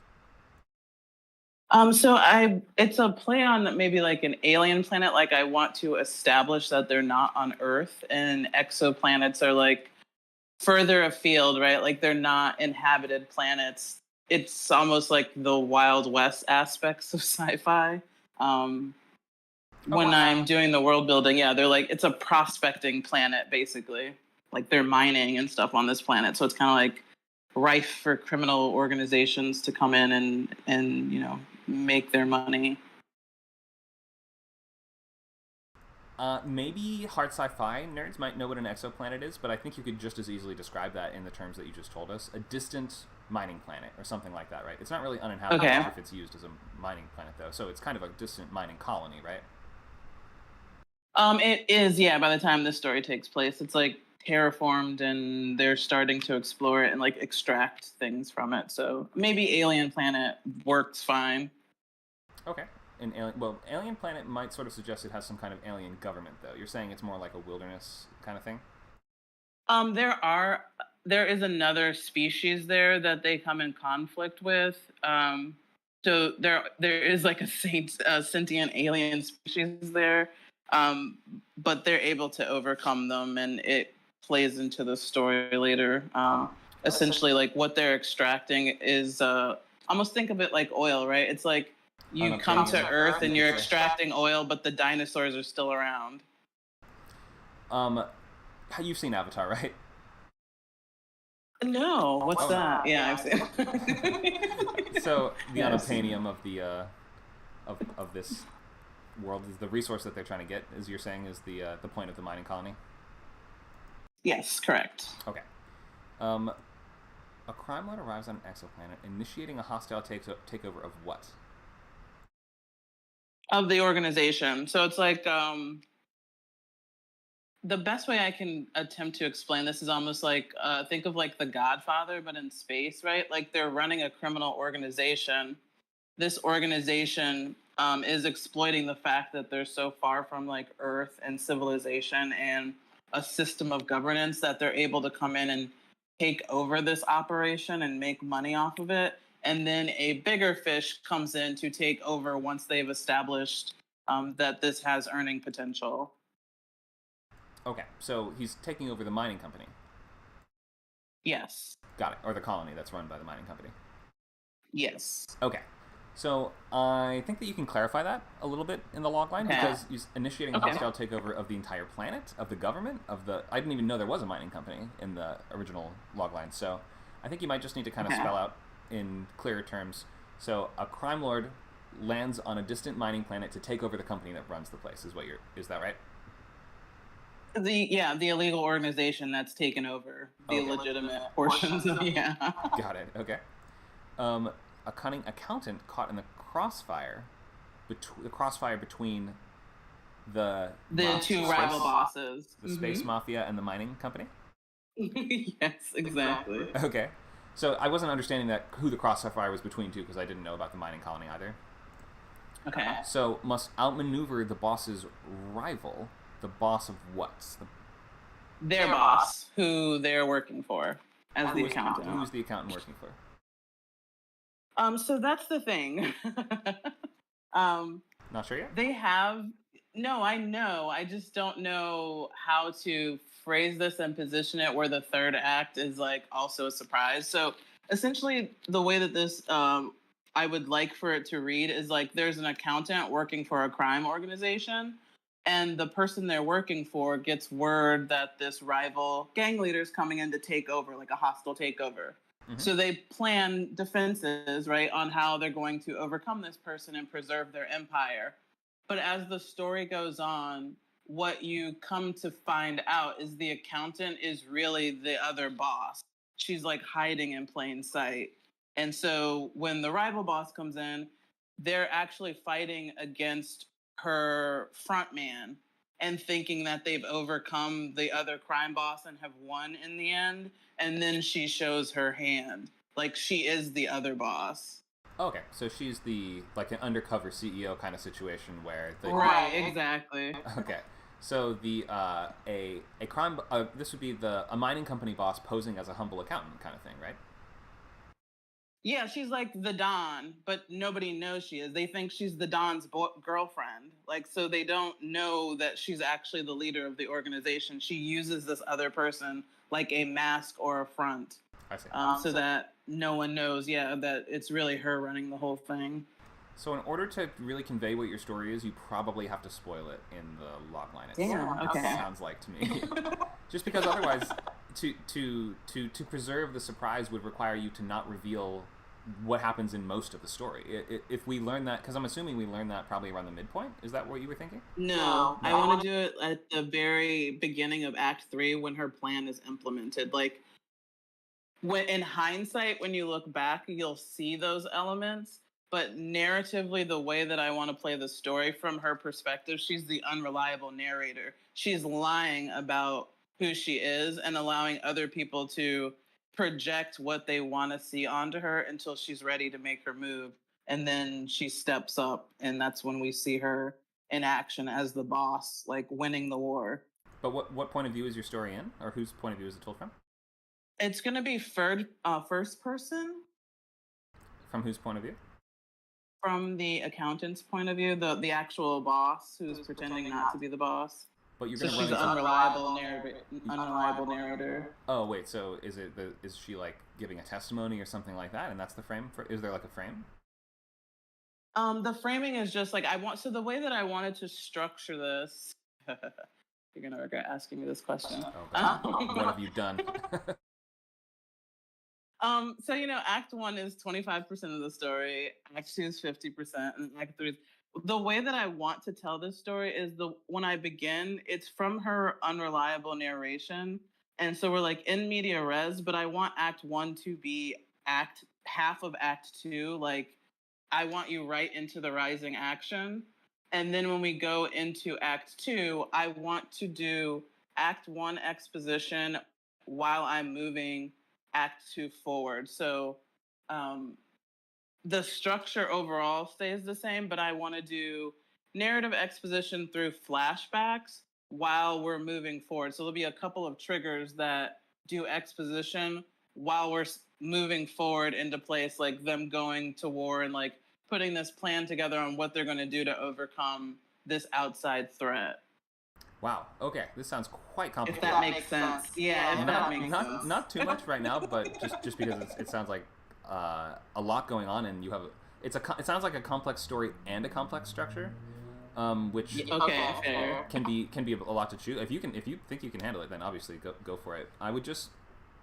It's a play on maybe like an alien planet. Like I want to establish that they're not on Earth, and exoplanets are like further afield, right? Like they're not inhabited planets. It's almost like the Wild West aspects of sci-fi. When I'm doing the world building, yeah, they're like, it's a prospecting planet, basically. Like they're mining and stuff on this planet. So it's kind of like rife for criminal organizations to come in and make their money. Maybe hard sci-fi nerds might know what an exoplanet is, but I think you could just as easily describe that in the terms that you just told us. A distant mining planet or something like that, right? It's not really uninhabitable if it's used as a mining planet, though. So it's kind of a distant mining colony, right? It is, yeah, by the time this story takes place. It's like terraformed and they're starting to explore it and like extract things from it. So maybe alien planet works fine. Okay. Alien planet might sort of suggest it has some kind of alien government, though. You're saying it's more like a wilderness kind of thing? There is another species there that they come in conflict with. So there is like a sentient alien species there, but they're able to overcome them, and it plays into the story later. Essentially, like what they're extracting is almost think of it like oil, right? It's like you come to Earth and you're extracting oil, but the dinosaurs are still around. You've seen Avatar, right? No, what's that? No. Yeah, I've seen it. So the unobtainium of the of this world is the resource that they're trying to get, as you're saying, is the point of the mining colony. Yes, correct. Okay. A crime lord arrives on an exoplanet, initiating a hostile takeover of what? Of the organization. So it's like the best way I can attempt to explain this is almost like think of like The Godfather, but in space, right? Like they're running a criminal organization. This organization is exploiting the fact that they're so far from like Earth and civilization and a system of governance that they're able to come in and take over this operation and make money off of it. And then a bigger fish comes in to take over once they've established that this has earning potential. Okay, so he's taking over the mining company. Yes. Got it. Or the colony that's run by the mining company. Yes. Okay. So I think that you can clarify that a little bit in the logline, because he's initiating a hostile takeover of the entire planet, of the government, of the... I didn't even know there was a mining company in the original logline, so I think you might just need to kind of spell out in clearer terms. So a crime lord lands on a distant mining planet to take over the company that runs the place, is that right? The illegal organization that's taken over the legitimate portions of Got it. Okay. A cunning accountant caught in the crossfire, between the two rival bosses, the space mafia and the mining company. Yes, exactly. Okay. So I wasn't understanding who the crossfire was between, too, because I didn't know about the mining colony either. Okay. So must outmaneuver the boss's rival. The boss of what? their boss, who they're working for as the accountant. Who's the accountant working for? So that's the thing. Not sure yet? They have... No, I know. I just don't know how to phrase this and position it where the third act is like also a surprise. So essentially, the way that this I would like for it to read is like there's an accountant working for a crime organization, and the person they're working for gets word that this rival gang leader is coming in to take over, like a hostile takeover. Mm-hmm. So they plan defenses, right, on how they're going to overcome this person and preserve their empire. But as the story goes on, what you come to find out is the accountant is really the other boss. She's like hiding in plain sight. And so when the rival boss comes in, they're actually fighting against her front man and thinking that they've overcome the other crime boss and have won in the end. And then she shows her hand. Like, she is the other boss. Okay, so she's the, like, an undercover CEO kind of situation where the... Right, exactly. Okay, so the, a crime, this would be a mining company boss posing as a humble accountant kind of thing, right? Yeah, she's like the Don, but nobody knows she is. They think she's the Don's girlfriend. Like, so they don't know that she's actually the leader of the organization. She uses this other person like a mask or a front. I see. So that no one knows, that it's really her running the whole thing. So in order to really convey what your story is, you probably have to spoil it in the logline itself. Yeah, okay. Sounds like to me. Just because otherwise, to preserve the surprise would require you to not reveal what happens in most of the story. If we learn that, because I'm assuming we learn that probably around the midpoint. Is that what you were thinking? No, I want to do it at the very beginning of Act 3 when her plan is implemented. Like, when in hindsight, when you look back, you'll see those elements. But narratively, the way that I want to play the story from her perspective, she's the unreliable narrator. She's lying about who she is and allowing other people to project what they want to see onto her until she's ready to make her move. And then she steps up, and that's when we see her in action as the boss, like winning the war. But what point of view is your story in? Or whose point of view is it told from? It's going to be first person. From whose point of view? From the accountant's point of view, the actual boss who's pretending not to be the boss. But you're so gonna she's an unreliable narrator. Oh wait, so is she like giving a testimony or something like that? And that's the frame for? Is there like a frame? The framing is just like so the way that I wanted to structure this. You're gonna regret asking me this question. Oh, God. What have you done? So Act 1 is 25% of the story, Act 2 is 50%, and Act 3 is... The way that I want to tell this story is when I begin, it's from her unreliable narration. And so we're like in media res, but I want Act 1 to be half of Act 2. Like, I want you right into the rising action. And then when we go into Act 2, I want to do Act 1 exposition while I'm moving Act 2 forward. So the structure overall stays the same, but I want to do narrative exposition through flashbacks while we're moving forward. So there'll be a couple of triggers that do exposition while we're moving forward into place, like them going to war and like putting this plan together on what they're going to do to overcome this outside threat. Wow. Okay, this sounds quite complicated. If that makes sense. Yeah, if that makes sense. Not too much right now, but just because it sounds like a lot going on, and you have it sounds like a complex story and a complex structure, which can be a lot to chew. If you think you can handle it, then obviously go for it. I would just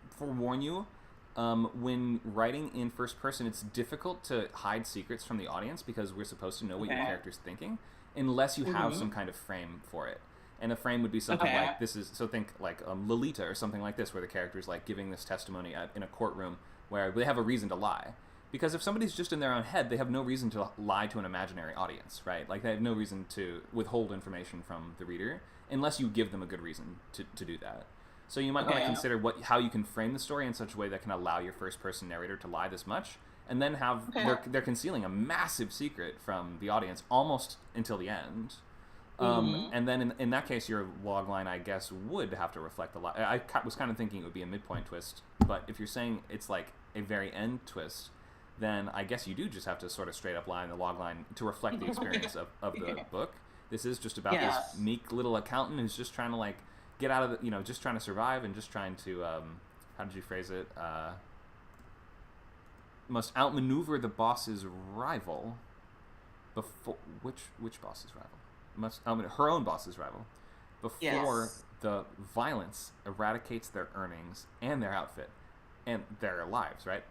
forewarn you, when writing in first person, it's difficult to hide secrets from the audience because we're supposed to know what your character's thinking, unless you have some kind of frame for it. And a frame would be something like this is, so think like Lolita or something like this, where the character's like giving this testimony in a courtroom where they have a reason to lie. Because if somebody's just in their own head, they have no reason to lie to an imaginary audience, right? Like, they have no reason to withhold information from the reader unless you give them a good reason to do that. So you might want to consider how you can frame the story in such a way that can allow your first-person narrator to lie this much, and then have they're concealing a massive secret from the audience almost until the end. And then in that case, your log line, I guess, would have to reflect a lot. Was kind of thinking it would be a midpoint twist, but if you're saying it's like a very end twist, then I guess you do just have to sort of straight up line the log line to reflect the experience of the book. This is just about this meek little accountant who's just trying to like get out of the, just trying to survive and just trying to, how did you phrase it? Must outmaneuver the boss's rival before, which boss's rival? Her own boss's rival before the violence eradicates their earnings and their outfit and their lives, right?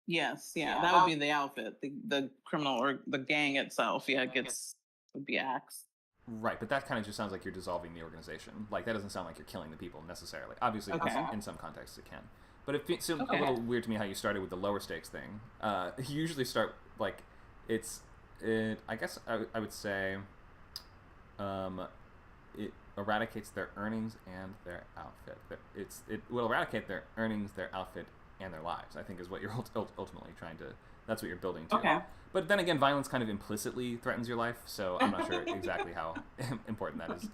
Yes, that would be the outfit. The criminal or the gang itself, would be axed. Right, but that kind of just sounds like you're dissolving the organization. Like, that doesn't sound like you're killing the people necessarily. Obviously, in some contexts it can. But it seems a little weird to me how you started with the lower stakes thing. You usually start, like, I guess I would say it eradicates their earnings and their outfit. It will eradicate their earnings, their outfit, and their lives, I think, is what you're ultimately trying to... That's what you're building to. Okay. But then again, violence kind of implicitly threatens your life, so I'm not sure exactly how important that is.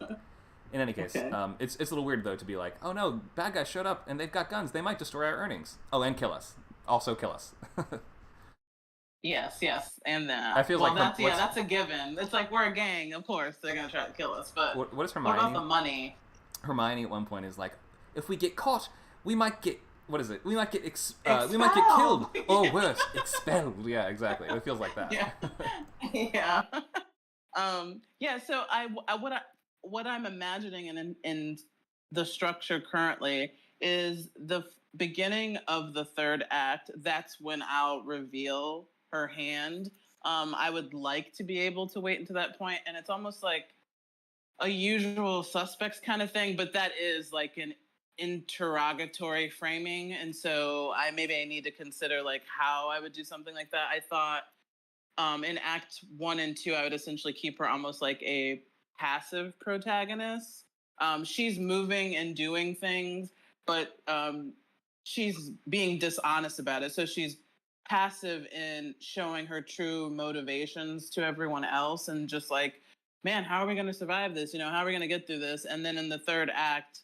In any case, it's a little weird, though, to be like, oh no, bad guys showed up and they've got guns. They might destroy our earnings. Oh, and kill us. Also kill us. Yes, and I feel like that's a given. It's like, we're a gang, of course they're gonna try to kill us. But what is Hermione? What about the money? Hermione at one point is like, if we get caught, we might get... What is it? We might get we might get killed, or worse, expelled. Yeah, exactly. It feels like that. So what I'm imagining in the structure currently is the beginning of the third act. That's when I'll reveal her hand. I would like to be able to wait until that point, and it's almost like a usual suspects kind of thing, but that is like an interrogatory framing, and so I need to consider like how I would do something like that. I thought in act 1 and 2 I would essentially keep her almost like a passive protagonist. She's moving and doing things, but she's being dishonest about it, so she's passive in showing her true motivations to everyone else, and just like, man, how are we going to survive this? How are we going to get through this? And then in the third act,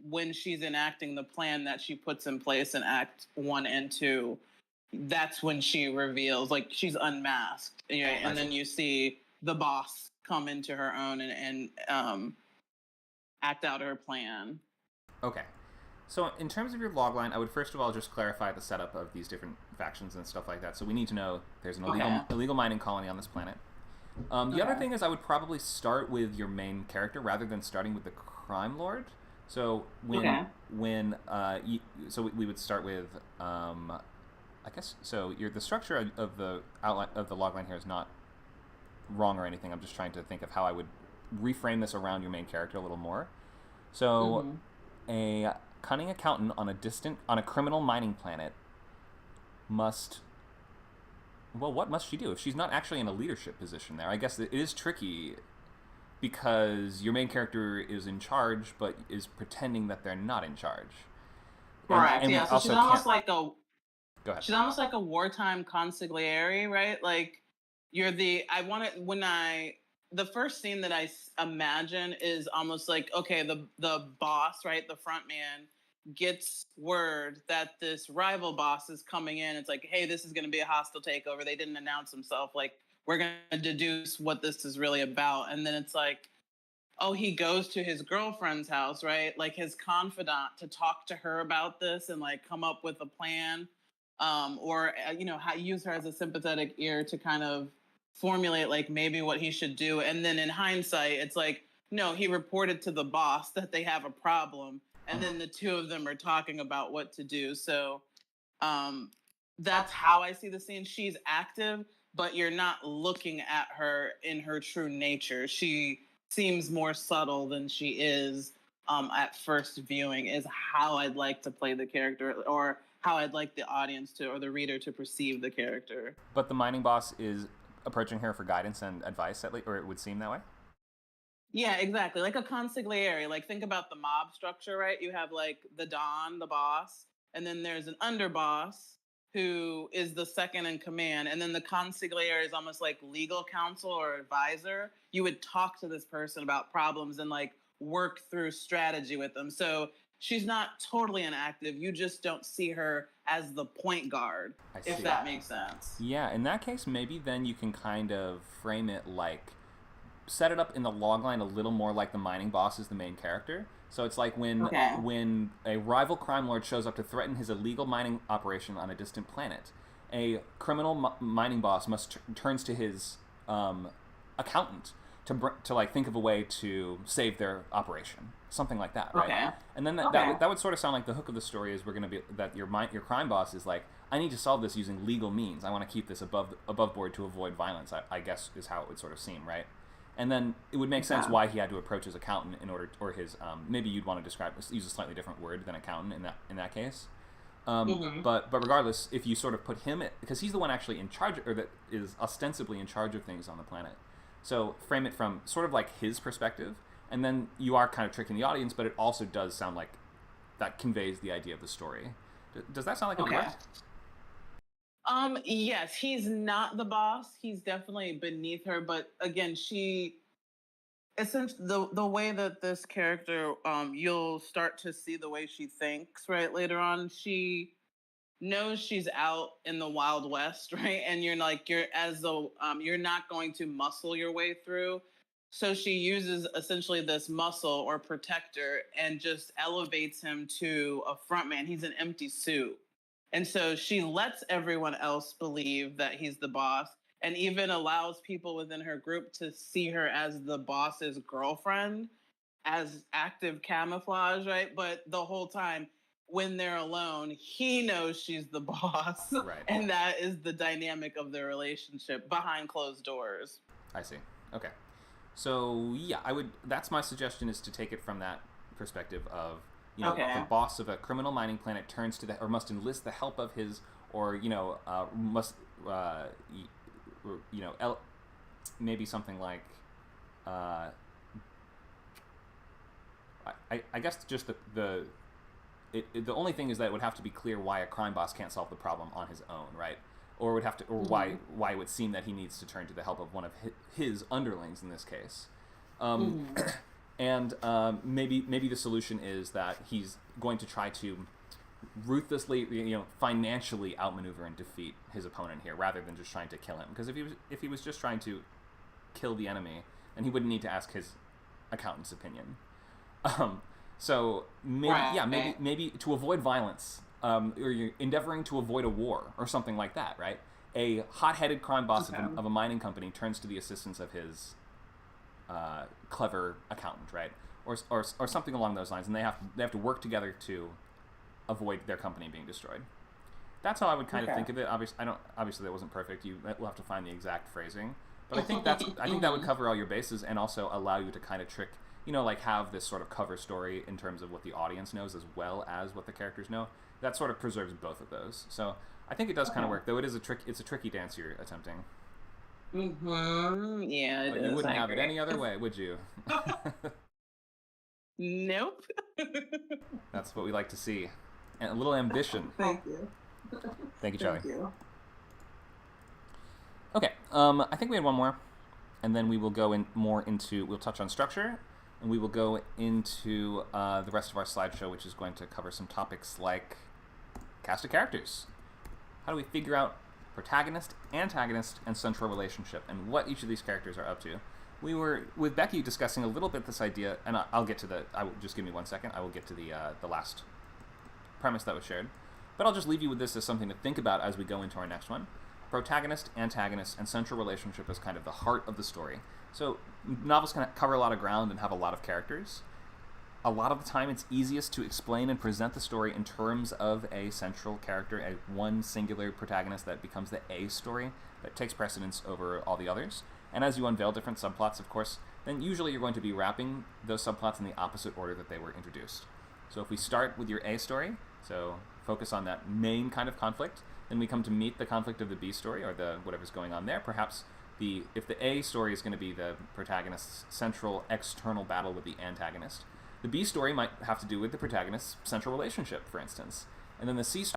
when she's enacting the plan that she puts in place in act 1 and 2, that's when she reveals, like, she's unmasked, and then you see the boss come into her own and act out her plan. Okay. So in terms of your logline, I would first of all just clarify the setup of these different factions and stuff like that. So we need to know there's an illegal mining colony on this planet. The other thing is I would probably start with your main character rather than starting with the crime lord. So we would start with I guess so. The structure of the outline of the logline here is not wrong or anything. I'm just trying to think of how I would reframe this around your main character a little more. So a cunning accountant on a criminal mining planet must... Well, what must she do if she's not actually in a leadership position there? I guess it is tricky because your main character is in charge, but is pretending that they're not in charge. Correct. So she's almost like a... Go ahead. She's almost like a wartime consigliere, right? Like, the first scene that I imagine is almost like, okay, the boss, right, the front man, gets word that this rival boss is coming in. It's like, hey, this is going to be a hostile takeover. They didn't announce themselves. Like, we're going to deduce what this is really about. And then it's like, oh, he goes to his girlfriend's house, right? Like, his confidant, to talk to her about this and like come up with a plan. Or use her as a sympathetic ear to kind of formulate like maybe what he should do. And then in hindsight, it's like, no, he reported to the boss that they have a problem. And then the two of them are talking about what to do. So that's how I see the scene. She's active, but you're not looking at her in her true nature. She seems more subtle than she is at first viewing, is how I'd like to play the character, or how I'd like the audience to, or the reader to perceive the character. But the mining boss is approaching her for guidance and advice, at least, or it would seem that way? Yeah, exactly. Like a consigliere. Like, think about the mob structure, right? You have like the Don, the boss, and then there's an underboss, who is the second in command, and then the consigliere is almost like legal counsel or advisor. You would talk to this person about problems and like work through strategy with them. So she's not totally inactive. You just don't see her as the point guard, if that makes sense. Yeah, in that case, maybe then you can kind of frame it like, set it up in the logline a little more like the mining boss is the main character. So it's like when a rival crime lord shows up to threaten his illegal mining operation on a distant planet, a criminal mining boss turns to his accountant to like think of a way to save their operation, something like that, right? Okay. And then that would sort of sound like the hook of the story is we're going to be that your crime boss is like, I need to solve this using legal means. I want to keep this above board to avoid violence. I guess is how it would sort of seem, right? And then it would make sense why he had to approach his accountant in order, or his maybe you'd want to use a slightly different word than accountant in that case. But regardless, if you sort of put him, because he's the one actually in charge, or that is ostensibly in charge of things on the planet. So frame it from sort of like his perspective, and then you are kind of tricking the audience, but it also does sound like that conveys the idea of the story. Does that sound like it works? Yes, he's not the boss. He's definitely beneath her. But again, essentially the way that this character, you'll start to see the way she thinks, right? Later on, she knows she's out in the Wild West, right? And you're not going to muscle your way through. So she uses essentially this muscle or protector and just elevates him to a front man. He's an empty suit. And so she lets everyone else believe that he's the boss, and even allows people within her group to see her as the boss's girlfriend, as active camouflage, right? But the whole time when they're alone, he knows she's the boss. Right. And that is the dynamic of their relationship behind closed doors. I see. Okay. So yeah, that's my suggestion, is to take it from that perspective of, the boss of a criminal mining planet turns to or must enlist the help of his, or maybe something like, I guess just the only thing is that it would have to be clear why a crime boss can't solve the problem on his own, right? Or would have to, or why it would seem that he needs to turn to the help of one of his underlings in this case. And maybe the solution is that he's going to try to ruthlessly, financially outmaneuver and defeat his opponent here, rather than just trying to kill him. Because if he was just trying to kill the enemy, then he wouldn't need to ask his accountant's opinion. So maybe to avoid violence, or you're endeavoring to avoid a war or something like that, right? A hot-headed crime boss of a mining company turns to the assistance of his clever accountant, right, or something along those lines, and they have to work together to avoid their company being destroyed. That's how I would kind of think of it. Obviously that wasn't perfect. We'll have to find the exact phrasing, but I think that would cover all your bases and also allow you to kind of trick, like have this sort of cover story in terms of what the audience knows as well as what the characters know. That sort of preserves both of those. So I think it does kind of work, though. It's a tricky dance you're attempting. Yeah, but you wouldn't have it any other way, would you? Nope. That's what we like to see. And a little ambition. Thank you. Thank you, Charlie. Thank you. Okay, I think we had one more, and then we will go we'll touch on structure, and we will go into the rest of our slideshow, which is going to cover some topics like cast of characters. How do we figure out protagonist, antagonist, and central relationship, and what each of these characters are up to? We were with Becky discussing a little bit this idea, and I'll get to just give me 1 second. I will get to the last premise that was shared, but I'll just leave you with this as something to think about as we go into our next one. Protagonist, antagonist, and central relationship is kind of the heart of the story. So novels can cover a lot of ground and have a lot of characters. A lot of the time it's easiest to explain and present the story in terms of a central character, one singular protagonist that becomes the A story that takes precedence over all the others. And as you unveil different subplots, of course, then usually you're going to be wrapping those subplots in the opposite order that they were introduced. So if we start with your A story, so focus on that main kind of conflict, then we come to meet the conflict of the B story, or the whatever's going on there. Perhaps if the A story is going to be the protagonist's central external battle with the antagonist, the B story might have to do with the protagonist's central relationship, for instance. And then the C story